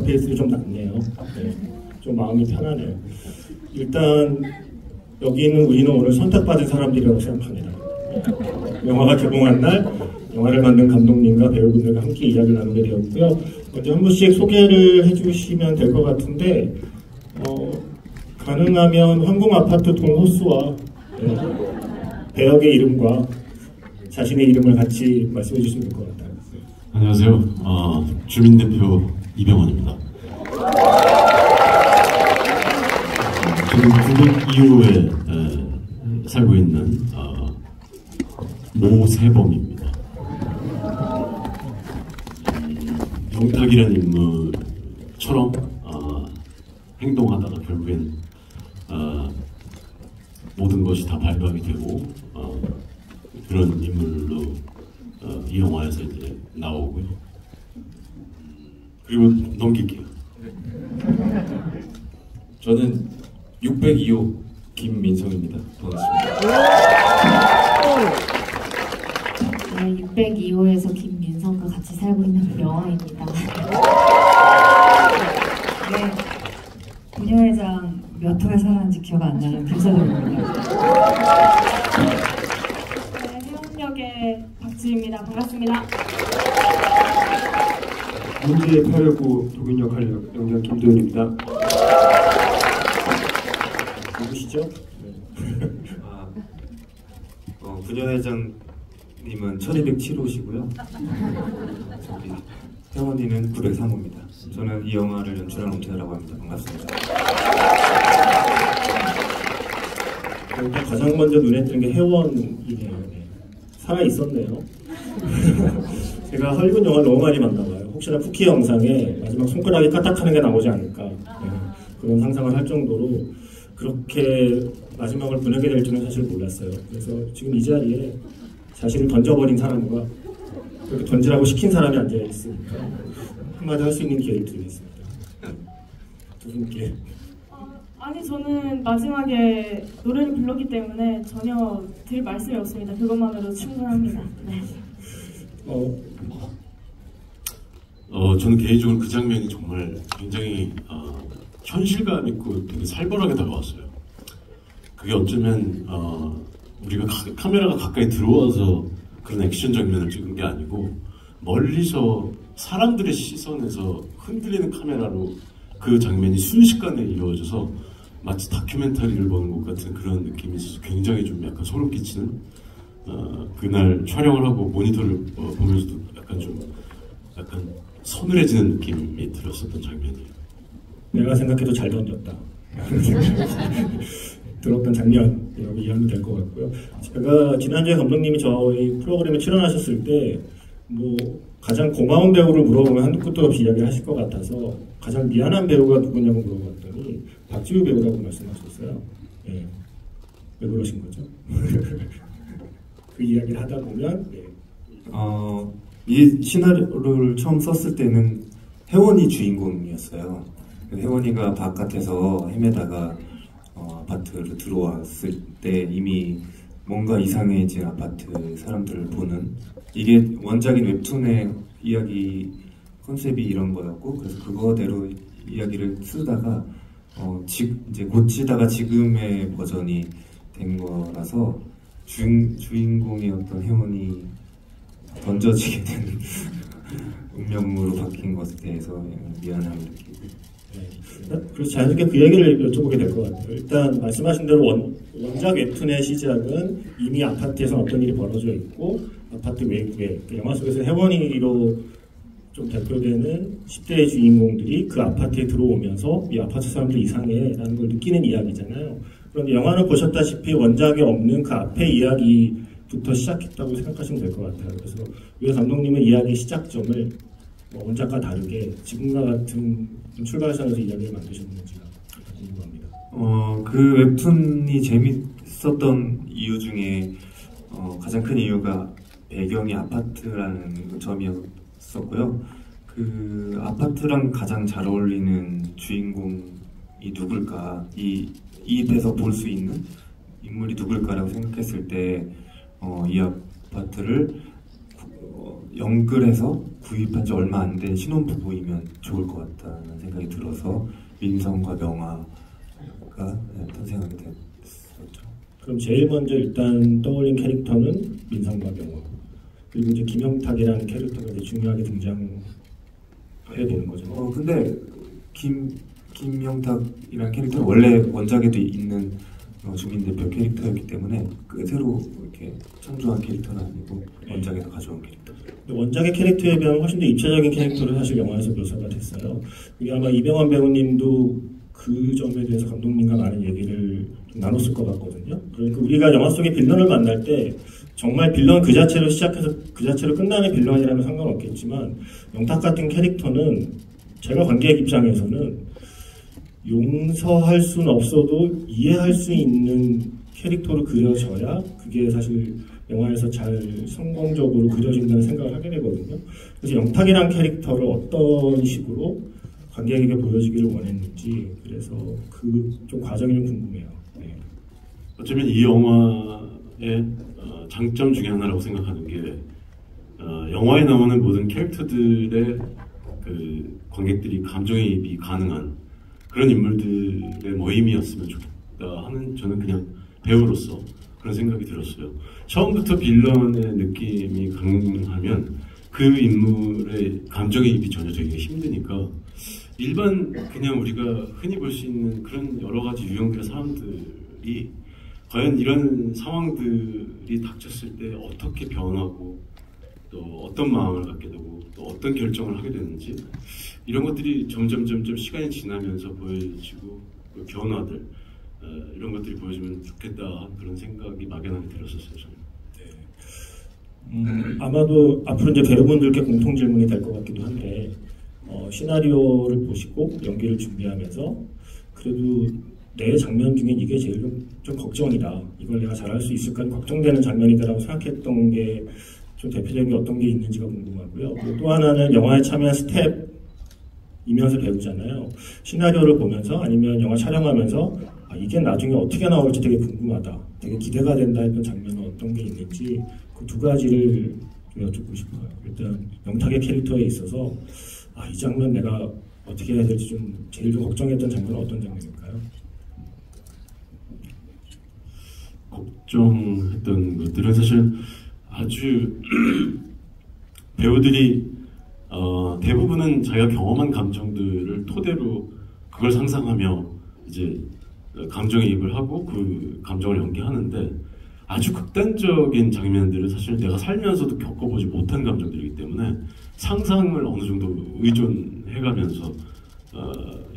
인터페이스도 좀 낫네요. 네, 좀 마음이 편하네요. 일단 여기는 우리는 오늘 선택받은 사람들이라고 생각합니다. 영화가 개봉한 날 영화를 만든 감독님과 배우분들과 함께 이야기를 나누게 되었고요. 먼저 한 분씩 소개를 해주시면 될 것 같은데 가능하면 황궁아파트 동호수와 배역의 이름과 자신의 이름을 같이 말씀해 주시면 될 것 같아요. 안녕하세요. 주민대표 이병헌입니다. 저는 902호에 살고 있는 모세범입니다. 영탁이라는 인물처럼 행동하다가 결국엔 모든 것이 다 발각이 되고 그런 인물로 이 영화에서 이제 나오고요. 그리고 넘길게요. 저는 602호 김민성입니다. 반갑습니다. 네, 602호에서 김민성과 같이 살고 있는 명화입니다. 네, 부녀회장 몇 호에 살았는지 기억 안 나는 김서정입니다. 네, 해운역의 박지입니다. 반갑습니다. 문제의 8회구 도균역 할력 영장 김도현입니다. 누구시죠? 부녀회장님은 1207호시고요. 저기 혜원이는 903호입니다. 저는 이 영화를 연출한 엄태라고 합니다. 반갑습니다. 일단 가장 먼저 눈에 띄는 게 혜원이네요. 네. 살아있었네요. 제가 헐리우드 영화를 너무 많이 봤나봐요. 혹시나 쿠키 영상에 마지막 손가락이 까딱하는 게 나오지 않을까 그런 상상을 할 정도로 그렇게 마지막을 보내게 될 줄은 사실 몰랐어요. 그래서 지금 이 자리에 자신을 던져버린 사람과 그렇게 던지라고 시킨 사람이 앉아있으니까 한마디 할 수 있는 기회를 드리겠습니다. 두 분께. 아니 저는 마지막에 노래를 불렀기 때문에 전혀 드릴 말씀이 없습니다. 그것만으로 충분합니다. 네. 저는 개인적으로 그 장면이 정말 굉장히 현실감 있고 되게 살벌하게 다가왔어요. 그게 어쩌면 우리가 카메라가 가까이 들어와서 그런 액션 장면을 찍은 게 아니고 멀리서 사람들의 시선에서 흔들리는 카메라로 그 장면이 순식간에 이루어져서 마치 다큐멘터리를 보는 것 같은 그런 느낌이 있어서 굉장히 좀 약간 소름 끼치는 그날 촬영을 하고 모니터를 보면서도 약간 서늘해지는 느낌이 들었었던 장면이에요. 내가 생각해도 잘 던졌다. 들었던 장면이라고 이해하면 될 것 같고요. 제가 지난주에 감독님이 저희 프로그램에 출연하셨을 때 뭐 가장 고마운 배우를 물어보면 한두 끝도 없이 이야기를 하실 것 같아서 가장 미안한 배우가 누구냐고 물어봤더니 박지우 배우라고 말씀하셨어요. 예. 왜 그러신 거죠? 그 이야기를 하다 보면 이 시나리오를 처음 썼을 때는 혜원이 주인공이었어요. 혜원이가 바깥에서 헤매다가 아파트를 들어왔을 때 이미 뭔가 이상해진 아파트 사람들을 보는, 이게 원작인 웹툰의 이야기 컨셉이 이런 거였고, 그래서 그거대로 이야기를 쓰다가 이제 고치다가 지금의 버전이 된 거라서 주인공의 어떤 혜원이 던져지게 된 운명으로 바뀐 것에 대해서 미안함을 느끼고. 그래서 자연스럽게 그 얘기를 여쭤보게 될 것 같아요. 일단 말씀하신 대로 원작 웹툰의 시작은 이미 아파트에서 어떤 일이 벌어져 있고 아파트 외부에 영화 속에서 혜원이로 좀 대표되는 10대의 주인공들이 그 아파트에 들어오면서 이 아파트 사람들이 이상해라는 걸 느끼는 이야기잖아요. 그런데 영화는 보셨다시피 원작에 없는 그 앞의 이야기부터 시작했다고 생각하시면 될 것 같아요. 그래서 왜 감독님은 이야기의 시작점을 원작과 다르게 지금과 같은 출발선에서 이야기를 만드셨는지가 궁금합니다. 그 웹툰이 재밌었던 이유 중에 가장 큰 이유가 배경이 아파트라는 점이었었고요. 그 아파트랑 가장 잘 어울리는 주인공이 누굴까, 이 입에서 볼 수 있는 인물이 누굴까라고 생각했을 때 이 아파트를 연끌해서 구입한 지 얼마 안 된 신혼부부이면 좋을 것 같다는 생각이 들어서 민성과 명화가 탄생하게 됐었죠. 그럼 제일 먼저 일단 떠올린 캐릭터는 민성과 명화. 그리고 이제 김영탁이라는 캐릭터가 이제 중요하게 등장해 보는 거죠. 근데 김영탁이라는 캐릭터는 원래 원작에도 있는 주민 대표 캐릭터였기 때문에 새로 이렇게 창조한 캐릭터는 아니고 원작에서 가져온 캐릭터. 원작의 캐릭터에 비하면 훨씬 더 입체적인 캐릭터로 사실 영화에서 묘사가 됐어요. 이게 아마 이병헌 배우님도 그 점에 대해서 감독님과 많은 얘기를 좀 나눴을 것 같거든요. 그러니까 우리가 영화 속의 빌런을 만날 때 정말 빌런 그 자체로 시작해서 그 자체로 끝나는 빌런이라면 상관없겠지만 영탁 같은 캐릭터는 제가 관객 입장에서는 용서할 수는 없어도 이해할 수 있는 캐릭터로 그려져야 그게 사실 영화에서 잘 성공적으로 그려진다는 생각을 하게 되거든요. 그래서 영탁이란 캐릭터를 어떤 식으로 관객에게 보여주기를 원했는지 그래서 그 좀 과정이 좀 궁금해요. 네. 어쩌면 이 영화의 장점 중에 하나라고 생각하는 게 영화에 나오는 모든 캐릭터들의 그 관객들이 감정이입이 가능한 그런 인물들의 모임이었으면 좋겠다 하는 저는 그냥 배우로서 그런 생각이 들었어요. 처음부터 빌런의 느낌이 강하면 그 인물의 감정이입이 전혀 되기가 힘드니까 일반 그냥 우리가 흔히 볼 수 있는 그런 여러 가지 유형들의 사람들이 과연 이런 상황들이 닥쳤을 때 어떻게 변하고 또 어떤 마음을 갖게 되고 또 어떤 결정을 하게 되는지 이런 것들이 점점 시간이 지나면서 보여지고 그 변화들 이런 것들이 보여주면 좋겠다 그런 생각이 막연하게 들었었어요. 저는. 아마도 앞으로 이제 여러분들께 공통 질문이 될 것 같기도 한데 시나리오를 보시고 연기를 준비하면서 그래도 내 장면 중에 이게 제일 좀 걱정이다. 이걸 내가 잘할 수 있을까 걱정되는 장면이다라고 생각했던 게 좀 대표적인 어떤 게 있는지가 궁금하고요. 그리고 또 하나는 영화에 참여한 스텝이면서 배우잖아요. 시나리오를 보면서 아니면 영화 촬영하면서 이게 나중에 어떻게 나올지 되게 궁금하다. 되게 기대가 된다 했던 장면은 어떤 게 있는지 그 두 가지를 좀 여쭙고 싶어요. 일단 영탁의 캐릭터에 있어서 이 장면 내가 어떻게 해야 될지 좀 제일 좀 걱정했던 장면은 어떤 장면일까요? 걱정했던 것들은 사실 아주 배우들이 대부분은 자기가 경험한 감정들을 토대로 그걸 상상하며 이제 감정이입을 하고 그 감정을 연기하는데 아주 극단적인 장면들은 사실 내가 살면서도 겪어보지 못한 감정들이기 때문에 상상을 어느 정도 의존해가면서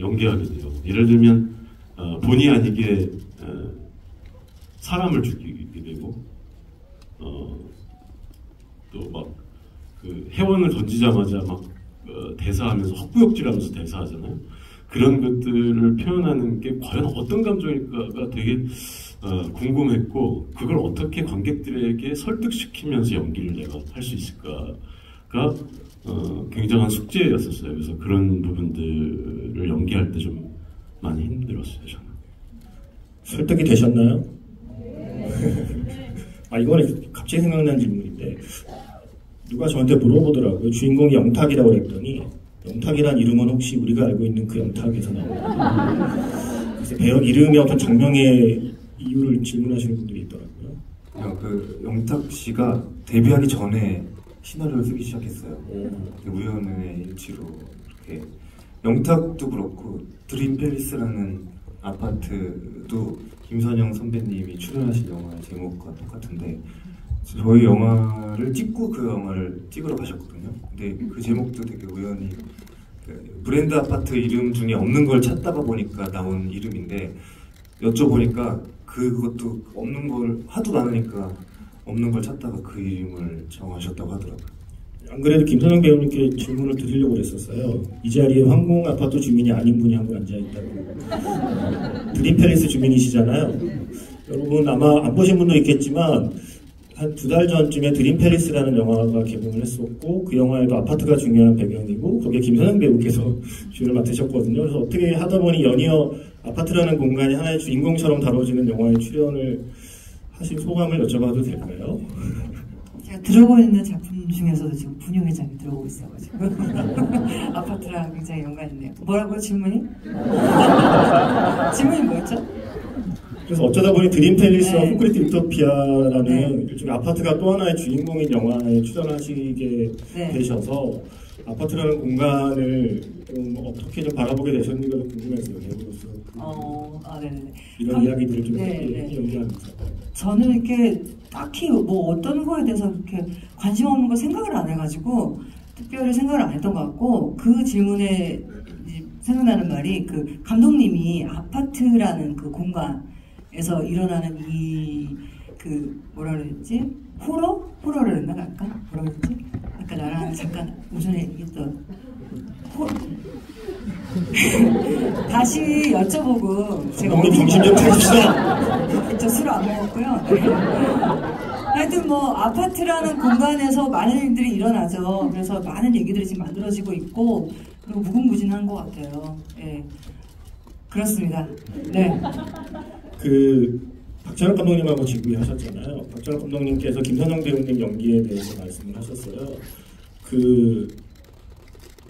연기하게 돼요. 예를 들면 본의 아니게 사람을 죽이게 되고 또 막 그 회원을 던지자마자 막 대사하면서 헛구역질하면서 대사하잖아요. 그런 것들을 표현하는 게 과연 어떤 감정일까가 되게 궁금했고 그걸 어떻게 관객들에게 설득시키면서 연기를 내가 할 수 있을까가 굉장한 숙제였었어요. 그래서 그런 부분들을 연기할 때 좀 많이 힘들었어요. 저는. 설득이 되셨나요? 이거는 갑자기 생각난 질문인데 누가 저한테 물어보더라고요. 주인공이 영탁이라고 그랬더니 영탁이란 이름은 혹시 우리가 알고 있는 그 영탁에서 나오나요? 그래서 배역 이름이 어떤 장명의 이유를 질문하시는 분들이 있더라고요. 그 영탁 씨가 데뷔하기 전에 시나리오를 쓰기 시작했어요. 우연의 일치로 이렇게 영탁도 그렇고 드림 팰리스라는 아파트도 김선영 선배님이 출연하신 영화의 제목과 똑같은데 저희 영화를 찍고 그 영화를 찍으러 가셨거든요. 근데 그 제목도 되게 우연히 브랜드 아파트 이름 중에 없는 걸 찾다가 보니까 나온 이름인데 여쭤보니까 그것도 없는 걸 하도 많으니까 없는 걸 찾다가 그 이름을 정하셨다고 하더라고요. 안 그래도 김선영 배우님께 질문을 드리려고 그랬었어요. 이 자리에 황공 아파트 주민이 아닌 분이 한 분 앉아있다고. 드림 팰리스 주민이시잖아요. 여러분 아마 안 보신 분도 있겠지만 한 2달 전쯤에 드림 팰리스라는 영화가 개봉을 했었고 그 영화에도 아파트가 중요한 배경이고 거기에 김선영 배우께서 주연을 맡으셨거든요. 그래서 어떻게 하다 보니 연이어 아파트라는 공간이 하나의 주인공처럼 다뤄지는 영화에 출연을 하신 소감을 여쭤봐도 될까요? 제가 들어오고 있는 작품 중에서도 지금 분유회장이 들어오고 있어가지고 아파트랑 굉장히 연관이 있네요. 뭐라고요, 질문이? 질문이 뭐였죠? 그래서 어쩌다 보니 드림 팰리스와 네. 콘크리트 유토피아라는 네. 일종의 아파트가 또 하나의 주인공인 영화에 출연하시게 네. 되셔서 아파트라는 공간을 좀 어떻게 좀 바라보게 되셨는지가 좀 궁금해서요. 배우로서 네네. 이런 이야기들을 좀 네. 연기하면서. 저는 이렇게 딱히 뭐 어떤 거에 대해서 그렇게 관심 없는 거 생각을 안 해가지고 특별히 생각을 안 했던 것 같고, 그 질문에 생각나는 말이 그 감독님이 아파트라는 그 공간에서 일어나는 그 뭐라 그랬지? 호러를 했나 약간? 뭐라 그랬지? 아까 나랑 잠깐 오전에 얘기했던 다시 여쭤보고 제가 감독님 정신 좀 차립시다. 저 술 안 먹었고요. 네. 하여튼 뭐 아파트라는 공간에서 많은 일들이 일어나죠. 그래서 많은 얘기들이 지금 만들어지고 있고, 그리고 무궁무진한 것 같아요. 예, 그렇습니다. 네. 박찬욱 감독님하고 직위하셨잖아요. 박찬욱 감독님께서 김선영 배우님 연기에 대해서 말씀을 하셨어요.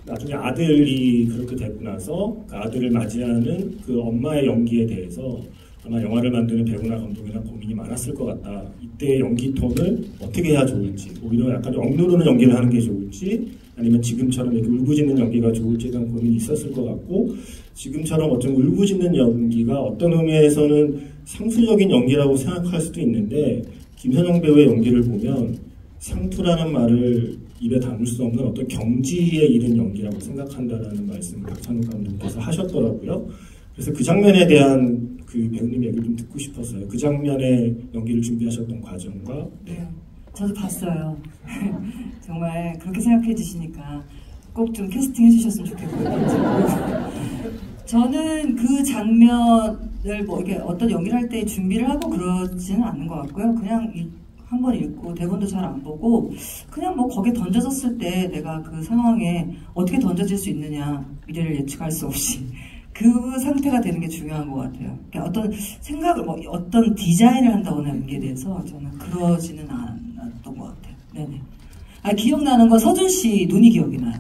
나중에 아들이 그렇게 되고 나서 그 아들을 맞이하는 그 엄마의 연기에 대해서 아마 영화를 만드는 배우나 감독이나 고민이 많았을 것 같다. 이때 연기 톤을 어떻게 해야 좋을지, 오히려 약간 억누르는 연기를 하는 게 좋을지, 아니면 지금처럼 이렇게 울부짖는 연기가 좋을지에 대한 고민이 있었을 것 같고, 지금처럼 어쩌면 울부짖는 연기가 어떤 의미에서는 상투적인 연기라고 생각할 수도 있는데, 김선영 배우의 연기를 보면 상투라는 말을 입에 담을 수 없는 어떤 경지에 이른 연기라고 생각한다라는 말씀을 박찬욱 감독님께서 하셨더라고요. 그래서 그 장면에 대한 그 배우님 얘기를 좀 듣고 싶었어요. 그 장면에 연기를 준비하셨던 과정과. 네, 저도 봤어요. 정말 그렇게 생각해 주시니까 꼭 좀 캐스팅 해주셨으면 좋겠고요. 저는 그 장면을 뭐 이렇게 어떤 연기를 할 때 준비를 하고 그러지는 않는 것 같고요. 그냥 한 번 읽고 대본도 잘 안 보고 그냥 뭐 거기에 던져졌을 때 내가 그 상황에 어떻게 던져질 수 있느냐, 미래를 예측할 수 없이 그 상태가 되는 게 중요한 것 같아요. 그러니까 어떤 생각을 뭐 어떤 디자인을 한다거나 연기에 대해서 저는 그러지는 않았던 것 같아요. 네네. 기억나는 건 서준 씨 눈이 기억이 나요.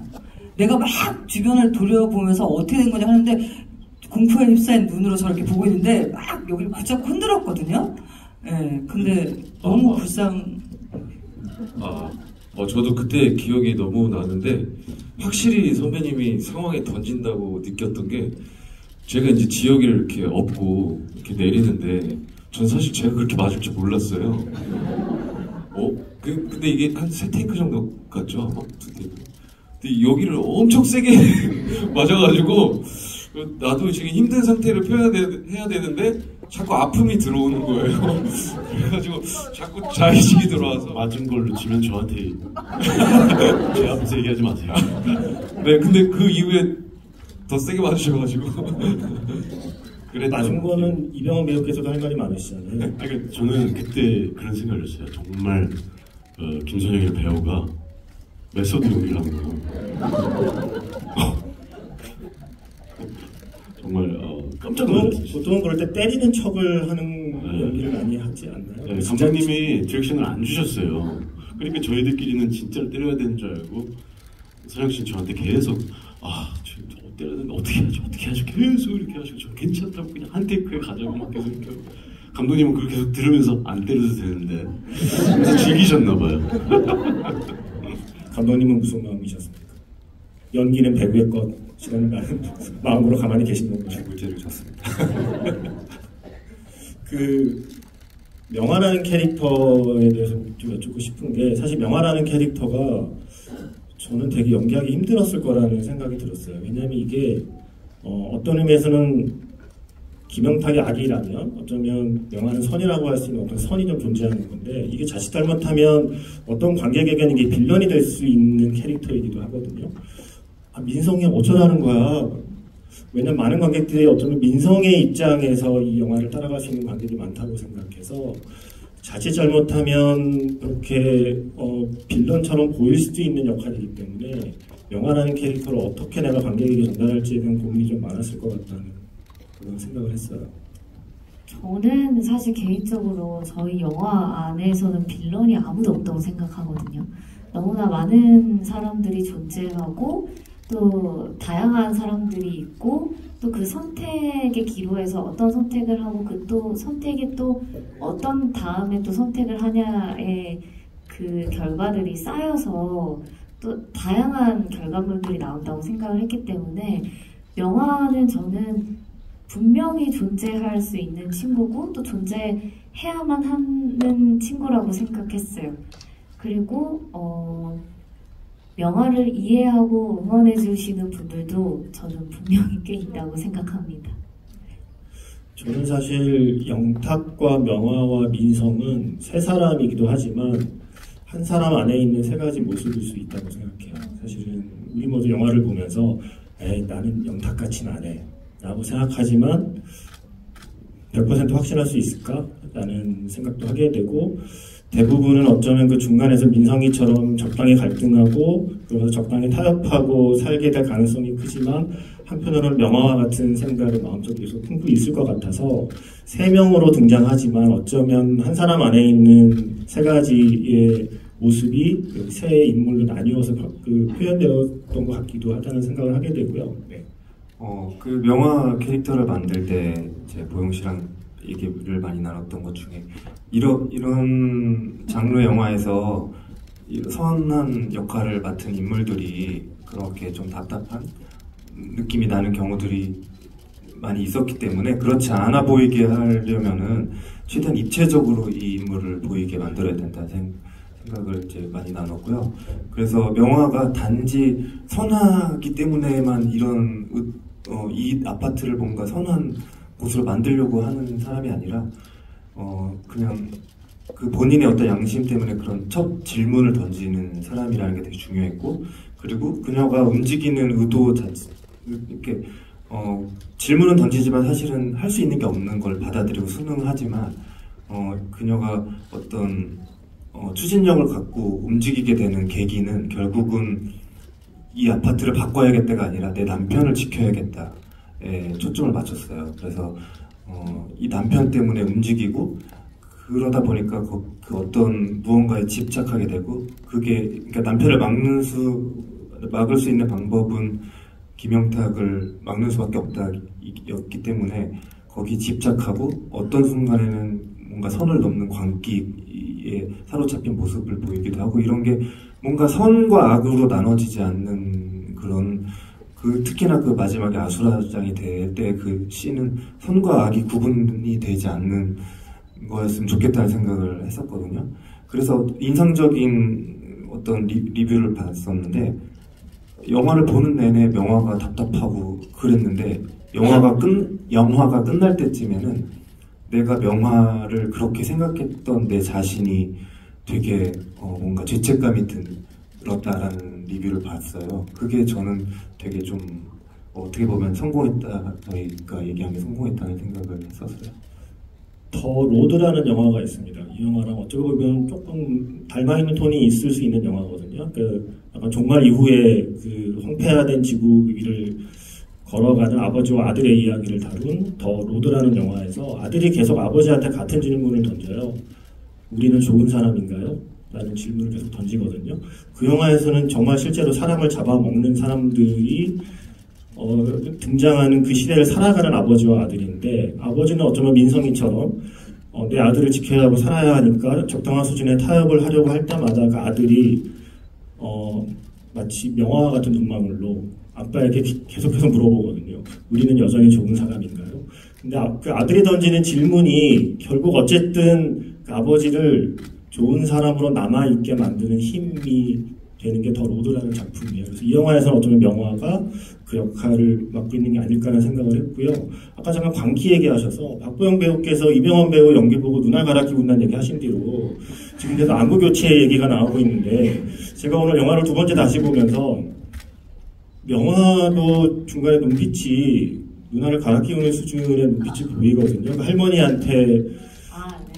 내가 막 주변을 돌려보면서 어떻게 된 거냐 하는데 공포에 휩싸인 눈으로 저렇게 보고 있는데 막 여기를 붙잡고 흔들었거든요. 네, 근데 너무 저도 그때 기억이 너무 나는데, 확실히 선배님이 상황에 던진다고 느꼈던 게, 제가 이제 지역이를 이렇게 업고 이렇게 내리는데, 전 사실 제가 그렇게 맞을 줄 몰랐어요. 근데 이게 한 3테이크 정도 같죠? 아마 2테이크. 근데 여기를 엄청 세게 맞아가지고, 나도 지금 힘든 상태를 해야 되는데, 자꾸 아픔이 들어오는 거예요. 그래가지고 자꾸 자의식이 들어와서. 맞은 걸로 치면 저한테 제 앞에서 얘기하지 마세요. 네, 근데 그 이후에 더 세게 맞으셔가지고. 맞은 거는 이병헌 배우께서도 할 말이 많으시잖아요. 그러니까 저는 그때 그런 생각을 했어요. 정말 김선영이라는 배우가 메소드 연기를 하는 거. 정말 깜짝 놀랐어요. 보통은 그럴 때 때리는 척을 하는 연기를 많이 하지 않나요? 네, 감독님이 디렉션을 안 주셨어요. 그러니까 저희들끼리는 진짜로 때려야 되는 줄 알고 서영 씨는 저한테 계속 지금 때려야 되는데 어떻게 하죠? 계속 이렇게 하시고 저 괜찮다고 그냥 한 테이크에 가자고 막 계속 이렇게 하고, 감독님은 그걸 계속 들으면서 안 때려도 되는데 그래서 즐기셨나 봐요. 감독님은 무슨 마음이셨습니까? 연기는 배우의 것이라는 마음으로 가만히 계신 건가요? 물제를 줬습니다. 명화라는 캐릭터에 대해서 좀 여쭙고 싶은 게, 사실 명화라는 캐릭터가 저는 되게 연기하기 힘들었을 거라는 생각이 들었어요. 왜냐하면 이게 어떤 의미에서는 김영탁의 악이라면 어쩌면 명화는 선이라고 할 수 있는 어떤 선이 좀 존재하는 건데, 이게 자칫 잘못하면 어떤 관객에게는 이게 빌런이 될 수 있는 캐릭터이기도 하거든요. 민성이 어쩌라는 거야. 왜냐면 많은 관객들이 어쩌면 민성의 입장에서 이 영화를 따라갈 수 있는 관객이 많다고 생각해서, 자칫 잘못하면 그렇게 빌런처럼 보일 수도 있는 역할이기 때문에 명화라는 캐릭터를 어떻게 내가 관객에게 전달할지에 대한 고민이 좀 많았을 것 같다는 그런 생각을 했어요. 저는 사실 개인적으로 저희 영화 안에서는 빌런이 아무도 없다고 생각하거든요. 너무나 많은 사람들이 존재하고 또 다양한 사람들이 있고 또 그 선택의 기로에서 어떤 선택을 하고 그 또 선택이 또 어떤 다음에 또 선택을 하냐의 그 결과들이 쌓여서 또 다양한 결과물들이 나온다고 생각을 했기 때문에 영화는 저는 분명히 존재할 수 있는 친구고 또 존재해야만 하는 친구라고 생각했어요. 그리고 영화를 이해하고 응원해 주시는 분들도 저는 분명히 꽤 있다고 생각합니다. 저는 사실 영탁과 명화와 민성은 세 사람이기도 하지만 한 사람 안에 있는 세 가지 모습일 수 있다고 생각해요. 사실은 우리 모두 영화를 보면서 나는 영탁같이는 안 해 라고 생각하지만 100% 확신할 수 있을까? 라는 생각도 하게 되고 대부분은 어쩌면 그 중간에서 민성이처럼 적당히 갈등하고 그러면서 적당히 타협하고 살게 될 가능성이 크지만 한편으로는 명화와 같은 생각을 마음속에 계속 품고 있을 것 같아서 세 명으로 등장하지만 어쩌면 한 사람 안에 있는 세 가지의 모습이 세 인물로 나뉘어서 표현되었던 것 같기도 하다는 생각을 하게 되고요. 네. 그 명화 캐릭터를 만들 때 이제 보영 씨랑 얘기를 많이 나눴던 것 중에 이런 장르 영화에서 선한 역할을 맡은 인물들이 그렇게 좀 답답한 느낌이 나는 경우들이 많이 있었기 때문에 그렇지 않아 보이게 하려면은 최대한 입체적으로 이 인물을 보이게 만들어야 된다는 생각을 이제 많이 나눴고요. 그래서 명화가 단지 선하기 때문에만 이 아파트를 뭔가 선한 곳으로 만들려고 하는 사람이 아니라 그냥 그 본인의 어떤 양심 때문에 그런 첫 질문을 던지는 사람이라는 게 되게 중요했고 그리고 그녀가 움직이는 의도 자체 이렇게 질문은 던지지만 사실은 할 수 있는 게 없는 걸 받아들이고 순응하지만 그녀가 어떤 추진력을 갖고 움직이게 되는 계기는 결국은 이 아파트를 바꿔야겠다가 아니라 내 남편을 지켜야겠다에 초점을 맞췄어요. 그래서 이 남편 때문에 움직이고 그러다 보니까 그 어떤 무언가에 집착하게 되고 그러니까 남편을 막을 수 있는 방법은 김영탁을 막는 수밖에 없다였기 때문에 거기 집착하고 어떤 순간에는 뭔가 선을 넘는 광기에 사로잡힌 모습을 보이기도 하고 이런 게 뭔가 선과 악으로 나눠지지 않는 그런 특히나 그 마지막에 아수라장이 될 때 그 씬은 선과 악이 구분이 되지 않는 거였으면 좋겠다는 생각을 했었거든요. 그래서 인상적인 어떤 리뷰를 봤었는데 영화를 보는 내내 명화가 답답하고 그랬는데 영화가 끝날 때쯤에는 내가 명화를 그렇게 생각했던 내 자신이 되게 뭔가 죄책감이 들었다라는 리뷰를 봤어요. 그게 저는 되게 좀 어떻게 보면 성공했다, 저희가 얘기한 게 성공했다는 생각을 했었어요. 더 로드라는 영화가 있습니다. 이 영화랑 어쩌고 보면 조금 닮아있는 톤이 있을 수 있는 영화거든요. 약간 종말 이후에 그 황폐화된 지구 위를 걸어가는 아버지와 아들의 이야기를 다룬 더 로드라는 영화에서 아들이 계속 아버지한테 같은 질문을 던져요. 우리는 좋은 사람인가요? 라는 질문을 계속 던지거든요. 그 영화에서는 정말 실제로 사람을 잡아먹는 사람들이 등장하는 그 시대를 살아가는 아버지와 아들인데 아버지는 어쩌면 민성이처럼 내 아들을 지켜야 하고 살아야 하니까 적당한 수준의 타협을 하려고 할 때마다 그 아들이 마치 명화와 같은 눈망울로 아빠에게 계속해서 물어보거든요. 우리는 여전히 좋은 사람인가요? 근데 그 아들이 던지는 질문이 결국 어쨌든 그 아버지를 좋은 사람으로 남아있게 만드는 힘이 되는 게 더 로드라는 작품이에요. 그래서 이 영화에서는 어쩌면 명화가 그 역할을 맡고 있는 게 아닐까라는 생각을 했고요. 아까 잠깐 광기 얘기하셔서 박보영 배우께서 이병헌 배우 연기 보고 눈알 갈아 끼운다는 얘기 하신 뒤로 지금 계속 안구 교체 얘기가 나오고 있는데 제가 오늘 영화를 두 번째 다시 보면서 명화도 중간에 눈빛이 눈알을 갈아 끼우는 수준의 눈빛이 보이거든요. 그러니까 할머니한테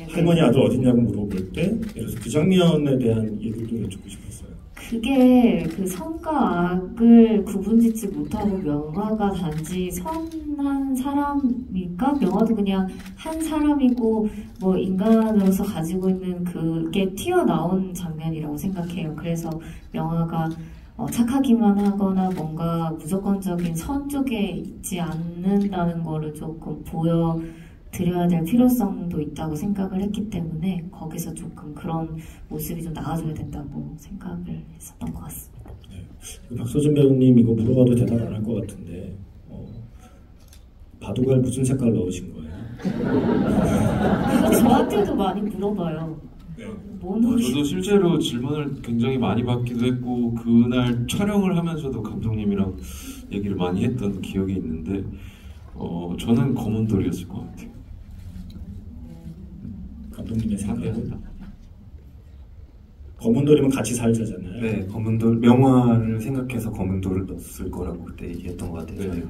할머니 아들 어딨냐고 물어볼 때 그래서 그 장면에 대한 얘기를 좀 여쭙고 싶었어요. 그게 그 선과 악을 구분짓지 못하고 명화가 단지 선한 사람일까? 명화도 그냥 한 사람이고 뭐 인간으로서 가지고 있는 그게 튀어나온 장면이라고 생각해요. 그래서 명화가 착하기만 하거나 뭔가 무조건적인 선 쪽에 있지 않는다는 거를 조금 보여드려야 될 필요성도 있다고 생각을 했기 때문에 거기서 조금 그런 모습이 좀 나와줘야 된다고 생각을 했었던 것 같습니다. 네. 박소진 배우님 이거 물어봐도 대답 안 할 것 같은데 바둑알 무슨 색깔 넣으신 거예요? 이거 저한테도 많이 물어봐요. 저도 실제로 질문을 굉장히 많이 받기도 했고 그날 촬영을 하면서도 감독님이랑 얘기를 많이 했던 기억이 있는데 저는 검은 돌이었을 것 같아요. 감독님의 생각은? 검은 돌이면 같이 살자잖아요. 네, 검은 돌 명화를 생각해서 검은 돌을 넣었을 거라고 그때 얘기했던 것 같아요. 네.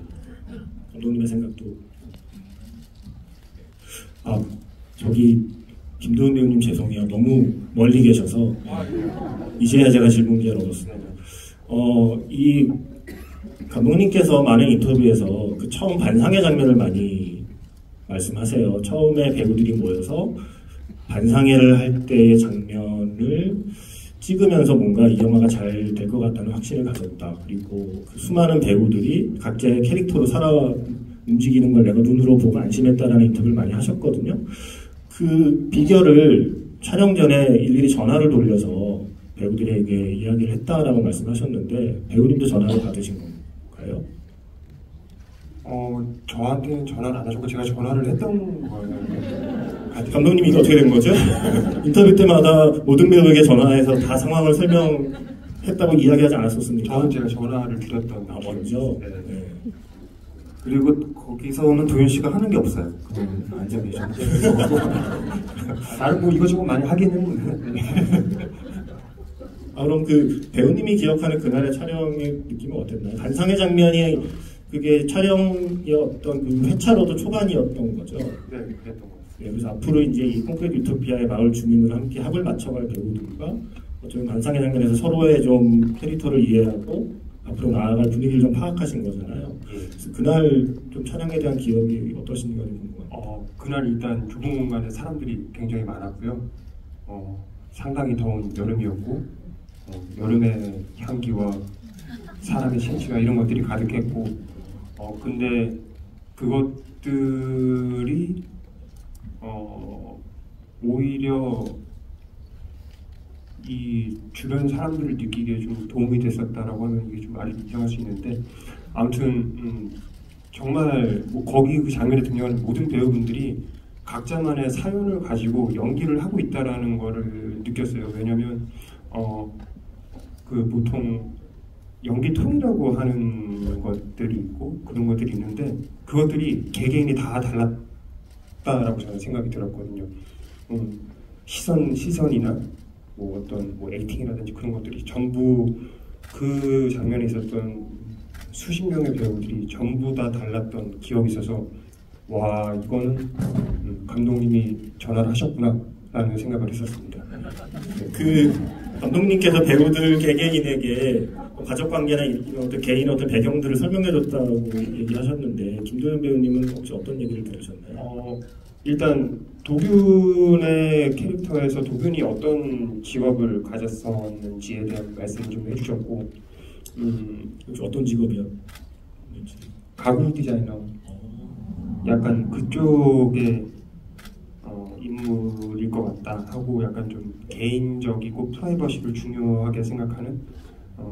감독님의 생각도. 저기 김도훈 배우님 죄송해요. 너무 멀리 계셔서 이제야 제가 질문 기회를 얻었습니다. 이 감독님께서 많은 인터뷰에서 그 처음 반상회 장면을 많이 말씀하세요. 처음에 배우들이 모여서 반상회를 할 때의 장면을 찍으면서 뭔가 이 영화가 잘 될 것 같다는 확신을 가졌다. 그리고 그 수많은 배우들이 각자의 캐릭터로 살아 움직이는 걸 내가 눈으로 보고 안심했다라는 인터뷰를 많이 하셨거든요. 그 비결을 촬영 전에 일일이 전화를 돌려서 배우들에게 이야기를 했다라고 말씀하셨는데 배우님도 전화를 받으신 건가요? 저한테는 전화를 안 하셨고 제가 전화를 했던 거예요. 감독님이 이거 어떻게 된 거죠? 인터뷰 때마다 모든 배우에게 전화해서 다 상황을 설명했다고 이야기하지 않았었습니까? 저는 제가 전화를 드렸던 먼저? 네. 네. 그리고 거기서는 도윤 씨가 하는 게 없어요. 그냥 앉아 계셔서. 나는 뭐 이거저거 많이 하긴 했는데. 그럼 그 배우님이 기억하는 그날의 촬영의 느낌은 어땠나요? 반상회 장면이 그게 촬영의 어떤 그 회차로도 초반이었던 거죠. 네, 그랬던 것 같아요. 네, 그래서 앞으로 이제 이 콘크리트 유토피아의 마을 주민으로 함께 합을 맞춰갈 배우들과 어쩌면 반상회 장면에서 서로의 좀 캐릭터를 이해하고 앞으로 나아갈 분위기를 좀 파악하신 거잖아요. 그래서 그날 좀 촬영에 대한 기억이 어떠신가 궁금해요. 그날 일단 좁은 공간에 사람들이 굉장히 많았고요. 상당히 더운 여름이었고 여름의 향기와 사람의 심취와 이런 것들이 가득했고 근데 그것들이 오히려 이 주변 사람들을 느끼기에 좀 도움이 됐었다라고 하면 이게 좀 말이 이상할 수 있는데 아무튼 정말 뭐 거기 그 장면에 등장하는 모든 배우분들이 각자만의 사연을 가지고 연기를 하고 있다라는 거를 느꼈어요. 왜냐면 그 보통 연기 톤이라고 하는 것들이 있고 그런 것들이 있는데 그것들이 개개인이 다 달랐다라고 저는 생각이 들었거든요. 시선이나 뭐 어떤 뭐 액팅이라든지 그런 것들이 전부 그 장면에 있었던 수십 명의 배우들이 전부 다 달랐던 기억이 있어서 와 이거는 감독님이 전화를 하셨구나 라는 생각을 했었습니다. 그 감독님께서 배우들 개개인에게 가족관계나 이런 어떤 개인 어떤 배경들을 설명해줬다고 얘기하셨는데 김도현 배우님은 혹시 어떤 얘기를 들으셨나요? 일단 도균의 캐릭터에서 도균이 어떤 직업을 가졌었는지에 대한 말씀을 좀 해주셨고 혹시 어떤 직업이요? 가구 디자이너 약간 그쪽의 인물일 것 같다 하고 약간 좀 개인적이고 프라이버시를 중요하게 생각하는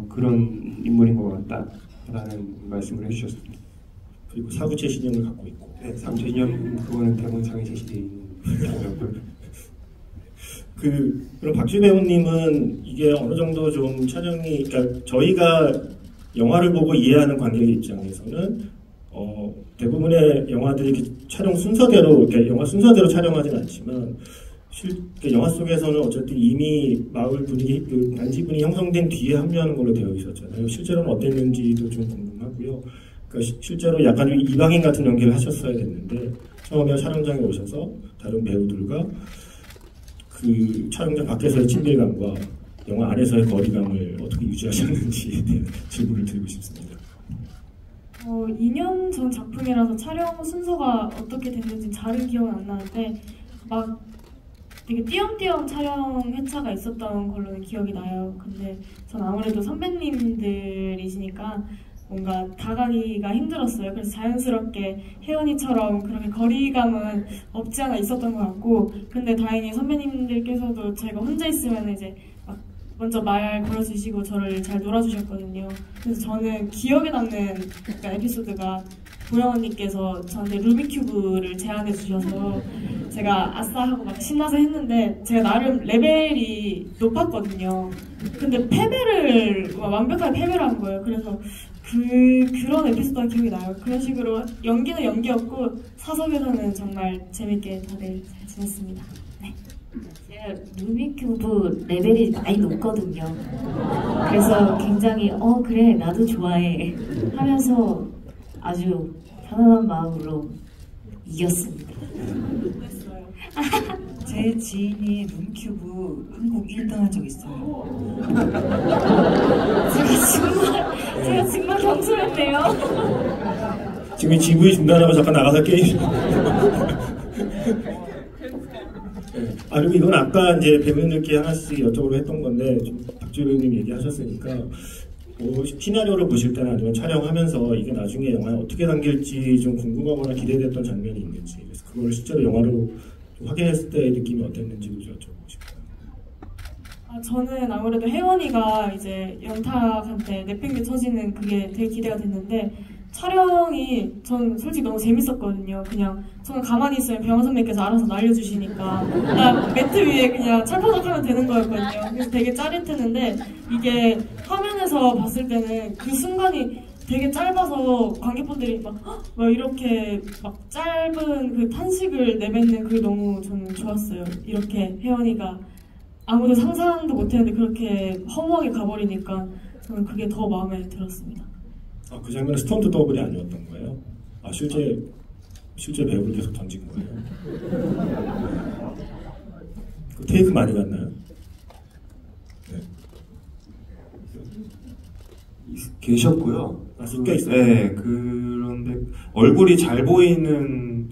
그런 인물인 것 같다라는 말씀을 해주셨습니다. 그리고 사구체 신념을 갖고 있고 네, 사구체 신념 그거는 대본상에 제시되어 있는 그럼 박쥐 배우님은 이게 어느 정도 좀 촬영이 그러니까 저희가 영화를 보고 이해하는 관객의 입장에서는 대부분의 영화들이 촬영 순서대로 그러니까 영화 순서대로 촬영하진 않지만 영화 속에서는 어쨌든 이미 마을 분위기 그 단지분이 형성된 뒤에 합류하는 걸로 되어 있었잖아요. 실제로는 어땠는지도 좀 궁금하고요. 그러니까 실제로 약간 좀 이방인 같은 연기를 하셨어야 됐는데 처음에 촬영장에 오셔서 다른 배우들과 그 촬영장 밖에서의 친밀감과 영화 안에서의 거리감을 어떻게 유지하셨는지에 대한 질문을 드리고 싶습니다. 2년 전 작품이라서 촬영 순서가 어떻게 됐는지 잘은 기억은 안 나는데 막 되게 띄엄띄엄 촬영 회차가 있었던 걸로는 기억이 나요. 근데 전 아무래도 선배님들이시니까 뭔가 다가기가 힘들었어요. 그래서 자연스럽게 혜원이처럼 그렇게 거리감은 없지 않아 있었던 것 같고, 근데 다행히 선배님들께서도 제가 혼자 있으면 이제 막 먼저 말 걸어주시고 저를 잘 놀아주셨거든요. 그래서 저는 기억에 남는 에피소드가 보영 언니께서 저한테 루미큐브를 제안해 주셔서 제가 아싸 하고 막 신나서 했는데 제가 나름 레벨이 높았거든요. 근데 패배를 완벽하게 패배를 한 거예요. 그래서 그런 에피소드가 기억이 나요. 그런 식으로 연기는 연기였고 사석에서는 정말 재밌게 다들 잘 지냈습니다. 네. 제가 루미큐브 레벨이 많이 높거든요. 그래서 굉장히 그래 나도 좋아해 하면서 아주 편안한 마음으로 이겼습니다. 제 지인이 룸큐브 한국 1등 한 적 있어요. 제가 정말 경솔했네요. 지금 GV 중단하고 잠깐 나가서 게임. 그리고 이건 아까 이제 배우님들께 하나씩 여쭤보려 했던 건데, 좀 박주희 배우님 얘기하셨으니까, 시나리오를 보실 때나 아니면 촬영하면서 이게 나중에 영화에 어떻게 담길지 좀 궁금하거나 기대됐던 장면이 있는지, 그래서 그걸 실제로 영화로 확인했을 때의 느낌이 어땠는지도 여쭤보고 싶어요. 저는 아무래도 혜원이가 이제 연탁한테 내팽개 쳐지는 그게 되게 기대가 됐는데, 촬영이 전 솔직히 너무 재밌었거든요. 그냥 저는 가만히 있으면 병원 선배님께서 알아서 날려주시니까 나 매트 위에 그냥 찰퍼덕하면 되는 거였거든요. 그래서 되게 짜릿했는데 이게 화면에서 봤을 때는 그 순간이 되게 짧아서 관객분들이 막 이렇게 막 짧은 그 탄식을 내뱉는 그게 너무 저는 좋았어요. 이렇게 혜원이가 아무도 상상도 못했는데 그렇게 허무하게 가버리니까 저는 그게 더 마음에 들었습니다. 그 장면은 스턴트 더블이 아니었던 거예요? 실제 배우를 계속 던진 거예요? 그 테이크 많이 갔나요? 네. 계셨고요. 섞여 있어요? 네, 그런데 얼굴이 잘 보이는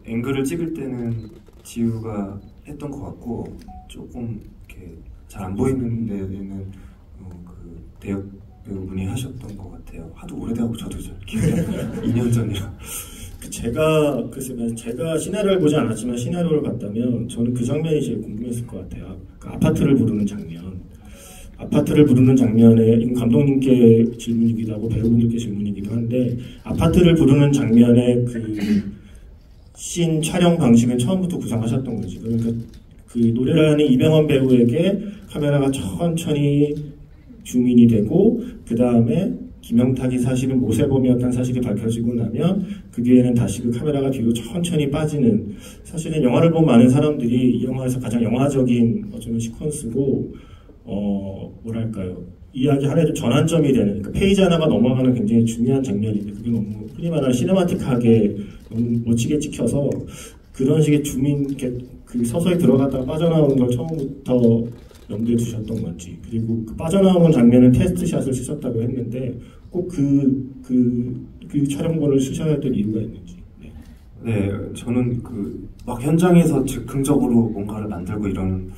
앵글을 찍을 때는 지우가 했던 것 같고, 조금 이렇게 잘 안 보이는 데는 그 대역 배우분이 하셨던 것 같아요. 하도 오래돼갖고 저도 잘 기억이 2년 전이라. 제가 시나리오를 보지 않았지만 시나리오를 봤다면 저는 그 장면이 제일 궁금했을 것 같아요. 그 아파트를 부르는 장면. 아파트를 부르는 장면에, 이건 감독님께 질문이기도 하고 배우분들께 질문이기도 한데, 아파트를 부르는 장면의 그 씬 촬영 방식은 처음부터 구상하셨던 거지. 그러니까 그 노래를 하는 이병헌 배우에게 카메라가 천천히 주민이 되고, 그 다음에 김영탁이 사실은 모세범이었다는 사실이 밝혀지고 나면 그 뒤에는 다시 그 카메라가 뒤로 천천히 빠지는, 사실은 영화를 본 많은 사람들이 이 영화에서 가장 영화적인 어쩌면 시퀀스고, 뭐랄까요, 이야기 하나의 전환점이 되는, 그러니까 페이지 하나가 넘어가는 굉장히 중요한 장면인데, 그게 너무 흔히 말하는 시네마틱하게 너무 멋지게 찍혀서 그런 식의 그 서서히 들어갔다가 빠져나오는 걸 처음부터 염두에 두셨던 건지, 그리고 그 빠져나오는 장면은 테스트샷을 쓰셨다고 했는데 꼭 그 촬영본을 쓰셔야 했던 이유가 있는지. 네, 저는 막 현장에서 즉흥적으로 뭔가를 만들고 이런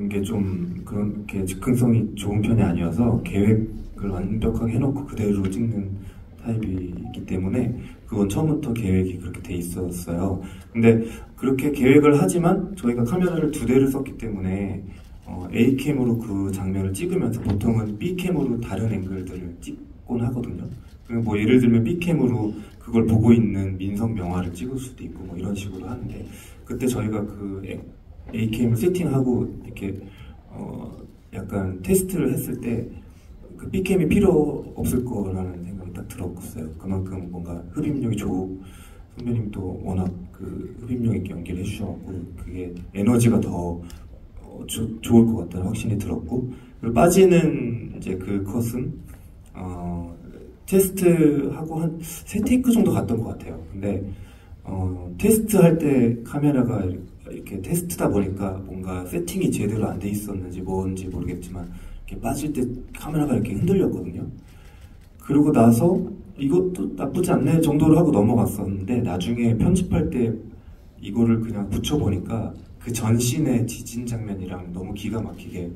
게 좀 그렇게 즉흥성이 좋은 편이 아니어서 계획을 완벽하게 해놓고 그대로 찍는 타입이기 때문에 그건 처음부터 계획이 그렇게 돼 있었어요. 근데 그렇게 계획을 하지만 저희가 카메라를 2대를 썼기 때문에 A캠으로 그 장면을 찍으면서 보통은 B캠으로 다른 앵글들을 찍곤 하거든요. 뭐 예를 들면 B캠으로 그걸 보고 있는 민성 명화를 찍을 수도 있고 뭐 이런 식으로 하는데, 그때 저희가 그 A캠을 세팅하고 이렇게 약간 테스트를 했을 때 그 B캠이 필요 없을 거라는 생각이 딱 들었어요. 그만큼 뭔가 흡입력이 좋고 선배님도 워낙 그 흡입력 있게 연기를 해주셔갖고 그게 에너지가 더 좋을 것 같다는 확신이 들었고, 그리고 빠지는 이제 그 컷은 테스트하고 한 3테이크 정도 갔던 것 같아요. 근데 테스트할 때 카메라가 이렇게 테스트다 보니까 뭔가 세팅이 제대로 안 돼 있었는지 뭔지 모르겠지만 이렇게 빠질 때 카메라가 이렇게 흔들렸거든요. 그러고 나서 이것도 나쁘지 않네 정도로 하고 넘어갔었는데 나중에 편집할 때 이거를 그냥 붙여보니까 그 전신의 지진 장면이랑 너무 기가 막히게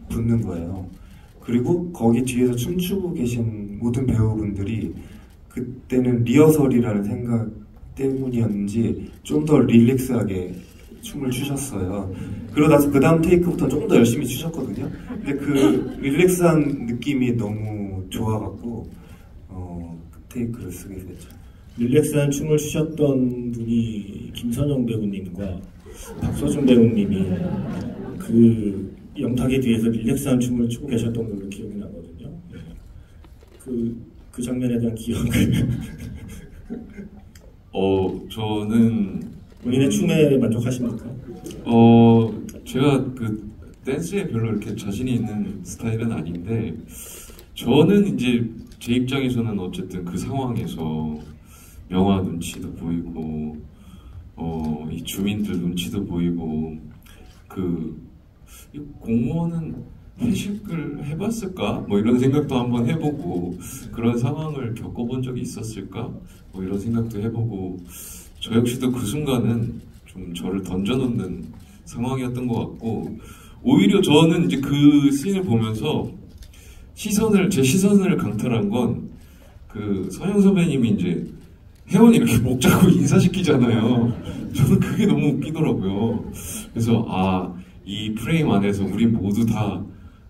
붙는 거예요. 그리고 거기 뒤에서 춤추고 계신 모든 배우분들이 그때는 리허설이라는 생각 때문이었는지 좀 더 릴렉스하게 춤을 추셨어요. 그러고 나서 그 다음 테이크부터 조금 더 열심히 추셨거든요. 근데 그 릴렉스한 느낌이 너무 좋아갖고 그 테이크를 쓰게 됐죠. 릴렉스한 춤을 추셨던 분이 김선영 배우님과 박서준 배우님이 그 영탁의 뒤에서 릴렉스한 춤을 추고 계셨던 걸로 기억이 나거든요. 그 장면에 대한 기억을 저는 본인의 춤에 만족하십니까? 제가 그 댄스에 별로 이렇게 자신이 있는 스타일은 아닌데 저는 이제 제 입장에서는 어쨌든 그 상황에서 영화 눈치도 보이고 이 주민들 눈치도 보이고 이 공무원은 회식을 해봤을까? 뭐 이런 생각도 한번 해보고 그런 상황을 겪어본 적이 있었을까? 뭐 이런 생각도 해보고 저 역시도 그 순간은 좀 저를 던져놓는 상황이었던 것 같고 오히려 저는 이제 그 씬을 보면서 제 시선을 강탈한 건 그 서영 선배님이 이제 혜원이 이렇게 목 잡고 인사시키잖아요. 저는 그게 너무 웃기더라고요. 그래서 이 프레임 안에서 우리 모두 다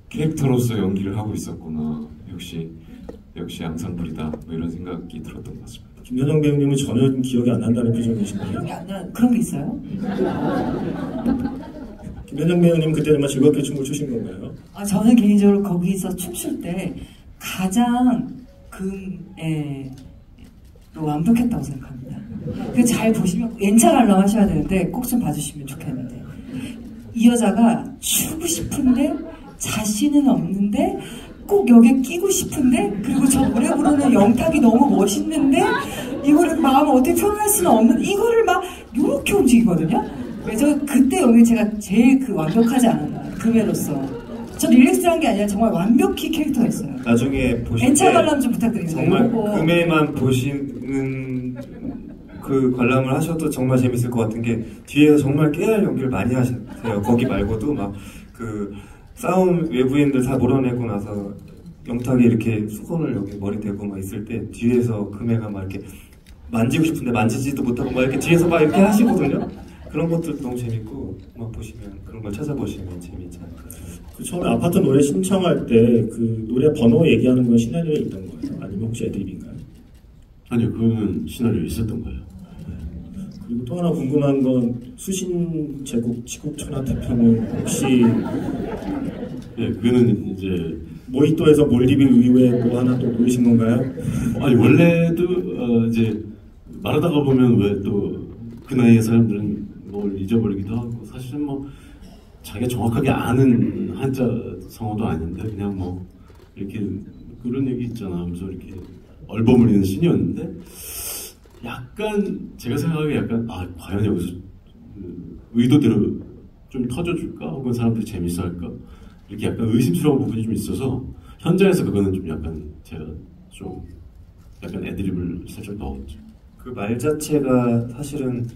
캐릭터로서 연기를 하고 있었구나. 역시 앙상블이다. 뭐 이런 생각이 들었던 것 같습니다. 김선영 배우님은 전혀 기억이 안 난다는 표정이신데요. 기억이 안 나. 그런 게 있어요? 김선영 배우님 그때 정말 즐겁게 춤을 추신 건가요? 저는 개인적으로 거기서 춤출 때 가장 완벽했다고 생각합니다. 잘 보시면 연차 관람하셔야 되는데 꼭 좀 봐주시면 좋겠는데 이 여자가 추고 싶은데 자신은 없는데 꼭 여기에 끼고 싶은데 그리고 저 노래 부르는 영탁이 너무 멋있는데 이거를 마음을 어떻게 표현할 수는 없는 이거를 막 이렇게 움직이거든요. 그래서 그때 여기 제가 제일 완벽하지 않았나 금해로서 저 릴렉스한 게 아니라 정말 완벽히 캐릭터가 있어요. 나중에 보실 엔차 관람 좀 부탁드립니다. 정말 금해만 보시는 그 관람을 하셔도 정말 재밌을 것 같은 게 뒤에서 정말 깨알 연기를 많이 하세요. 거기 말고도 막 그 싸움 외부인들 다 몰아내고 나서 영탁이 이렇게 수건을 여기 머리 대고 막 있을 때 뒤에서 금해가 막 이렇게 만지고 싶은데 만지지도 못하고 막 이렇게 뒤에서 막 이렇게 하시거든요. 그런 것들도 너무 재밌고 막 보시면 그런 걸 찾아보시면 재밌지 않을까. 그 처음에 아파트 노래 신청할 때 그 노래 번호 얘기하는 건 시나리오에 있던 거예요? 아니면 혹시 애드립인가요? 아니요, 그거는 시나리오에 있었던 거예요. 그리고 또 하나 궁금한 건 수신 제국 지국 천하 태평은 혹시 그거는 이제 모히또에서 몰디브 이후에 뭐 하나 또 노리신 건가요? 아니 원래도 이제 말하다가 보면 왜 또 그 나이의 사람들은 뭘 잊어버리기도 하고 사실은 뭐 자기가 정확하게 아는 한자 성어도 아닌데 그냥 뭐 이렇게 그런 얘기 있잖아 하면서 이렇게 얼버무리는 신이었는데 약간 제가 생각하기에 약간 과연 여기서 의도대로 좀 터져줄까 혹은 사람들이 재밌어할까 이렇게 약간 의심스러운 부분이 좀 있어서 현장에서 그거는 좀 약간 제가 좀 약간 애드립을 살짝 넣었죠. 그 말 자체가 사실은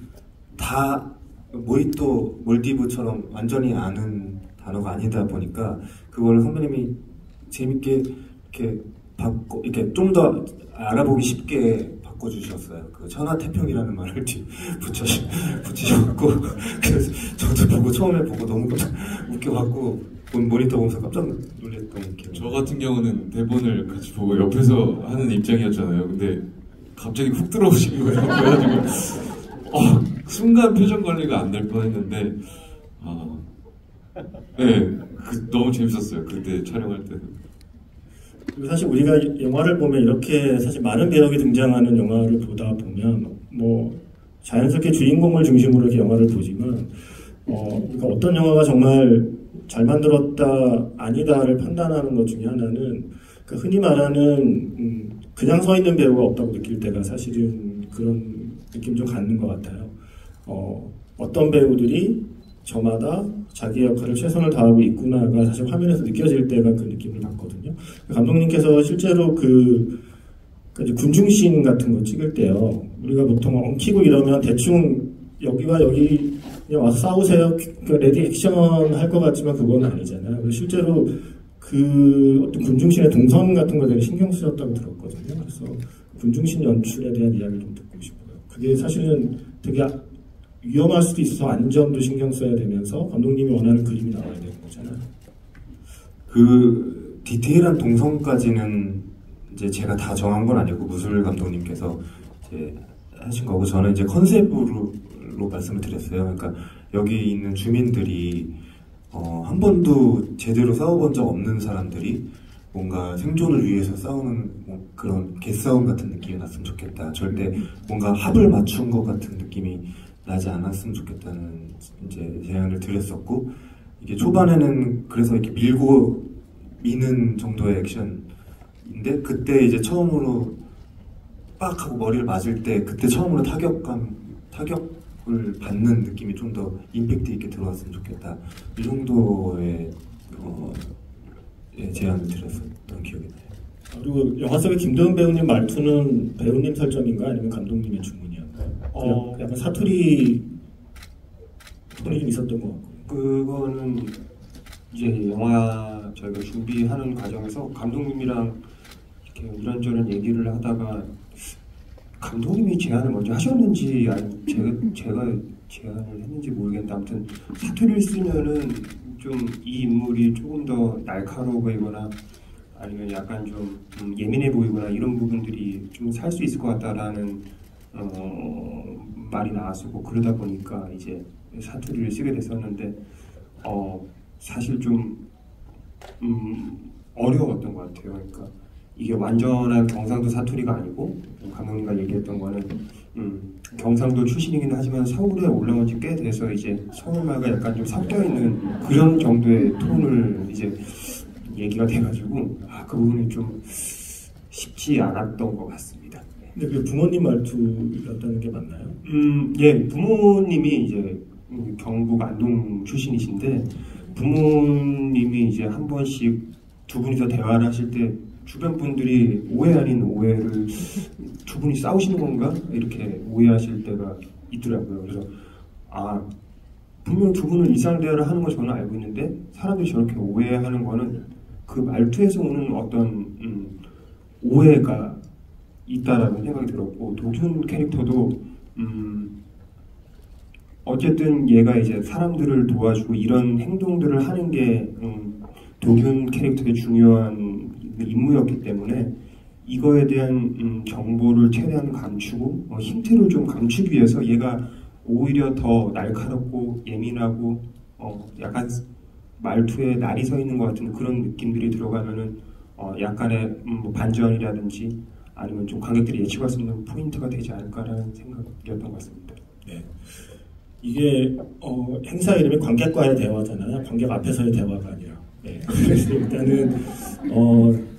다 모히또 몰디브처럼 완전히 아는 단어가 아니다 보니까 그걸 선배님이 재밌게 이렇게 이렇게 좀 더 알아보기 쉽게 바꿔주셨어요. 그 천하태평이라는 말을 붙이셨고 그래서 저도 보고 처음에 보고 너무 웃겨갖고 모니터 보면서 깜짝 놀랐던 기억. 저 같은 경우는 대본을 같이 보고 옆에서 하는 입장이었잖아요. 근데 갑자기 훅 들어오신 거예요. 그래가지고 순간 표정 관리가 안 될 뻔했는데 너무 재밌었어요. 그때 촬영할 때는. 그리고 사실 우리가 영화를 보면 이렇게 사실 많은 배역이 등장하는 영화를 보다 보면 뭐 자연스럽게 주인공을 중심으로 이렇게 영화를 보지만 그러니까 어떤 영화가 정말 잘 만들었다 아니다를 판단하는 것 중에 하나는 그러니까 흔히 말하는 그냥 서 있는 배우가 없다고 느낄 때가 사실은 그런 느낌 좀 갖는 것 같아요. 어떤 배우들이 저마다 자기 역할을 최선을 다하고 있구나가 사실 화면에서 느껴질 때가 그 느낌을 받거든요. 감독님께서 실제로 이제 군중씬 같은 거 찍을 때요. 우리가 보통 엉키고 이러면 대충 여기와 여기 그냥 와서 싸우세요. 레디 액션 할 것 같지만 그건 아니잖아요. 실제로 어떤 군중씬의 동선 같은 거 되게 신경 쓰셨다고 들었거든요. 그래서 군중씬 연출에 대한 이야기를 좀 듣고 싶어요. 그게 사실은 되게 위험할 수도 있어서 안전도 신경 써야 되면서 감독님이 원하는 그림이 나와야 되는 거잖아요. 그 디테일한 동선까지는 이제 제가 다 정한 건 아니고 무술 감독님께서 이제 하신 거고, 저는 이제 컨셉으로 말씀을 드렸어요. 그러니까 여기 있는 주민들이 한 번도 제대로 싸워본 적 없는 사람들이 뭔가 생존을 위해서 싸우는 그런 개싸움 같은 느낌이 났으면 좋겠다. 절대 뭔가 합을 맞춘 것 같은 느낌이 나지 않았으면 좋겠다는 이제 제안을 드렸었고, 이게 초반에는 그래서 이렇게 밀고 미는 정도의 액션인데, 그때 이제 처음으로 빡 하고 머리를 맞을 때 그때 처음으로 타격을 받는 느낌이 좀 더 임팩트 있게 들어왔으면 좋겠다. 이 정도의 제안을 드렸었던 기억이 나요. 그리고 영화 속의 김도현 배우님 말투는 배우님 설정인가 아니면 감독님의 주문이었나요? 약간 사투리 톤이 좀 있었던 것 같고. 그거는 이제 영화 저희가 준비하는 과정에서 감독님이랑 이렇게 이런저런 얘기를 하다가 감독님이 제안을 먼저 하셨는지 아니면 제가 제안을 했는지 모르겠는데, 아무튼 사투리를 쓰면은 좀 이 인물이 조금 더 날카로워 보이거나 아니면 약간 좀 예민해 보이거나 이런 부분들이 좀 살 수 있을 것 같다라는 말이 나왔었고, 그러다 보니까 이제 사투리를 쓰게 됐었는데 사실 좀 어려웠던 것 같아요. 그러니까 이게 완전한 경상도 사투리가 아니고, 감독님과 얘기했던 거는 경상도 출신이긴 하지만 서울에 올라온 지 꽤 돼서 이제 서울말과 약간 좀 섞여 있는 그런 정도의 톤을 이제 얘기가 돼가지고 그 부분이 좀 쉽지 않았던 것 같습니다. 근데 그 부모님 말투였다는 게 맞나요? 예, 부모님이 이제 경북 안동 출신이신데, 부모님이 이제 한 번씩 두 분이서 대화를 하실 때 주변 분들이 오해 아닌 오해를 두 분이 싸우시는 건가? 이렇게 오해하실 때가 있더라고요. 그래서 분명 두 분은 일상 대화를 하는 거 저는 알고 있는데 사람들이 저렇게 오해하는 거는 그 말투에서 오는 어떤 오해가 있다라는 생각이 들었고, 도균 캐릭터도 어쨌든 얘가 이제 사람들을 도와주고 이런 행동들을 하는 게 도균 캐릭터의 중요한 임무였기 때문에 이거에 대한 정보를 최대한 감추고 힌트를 좀 감추기 위해서 얘가 오히려 더 날카롭고 예민하고 약간 말투에 날이 서 있는 것 같은 그런 느낌들이 들어가면은 약간의 반전이라든지 아니면 좀 관객들이 예측할 수 있는 포인트가 되지 않을까라는 생각이었던 것 같습니다. 네. 이게 행사 이름이 관객과의 대화잖아요. 관객 앞에서의 대화가 아니라. 네. 그래서 일단은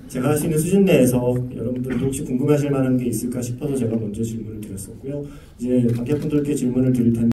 제가 할 수 있는 수준 내에서 여러분들도 혹시 궁금하실 만한 게 있을까 싶어서 제가 먼저 질문을 드렸었고요. 이제 관객분들께 질문을 드릴 텐데.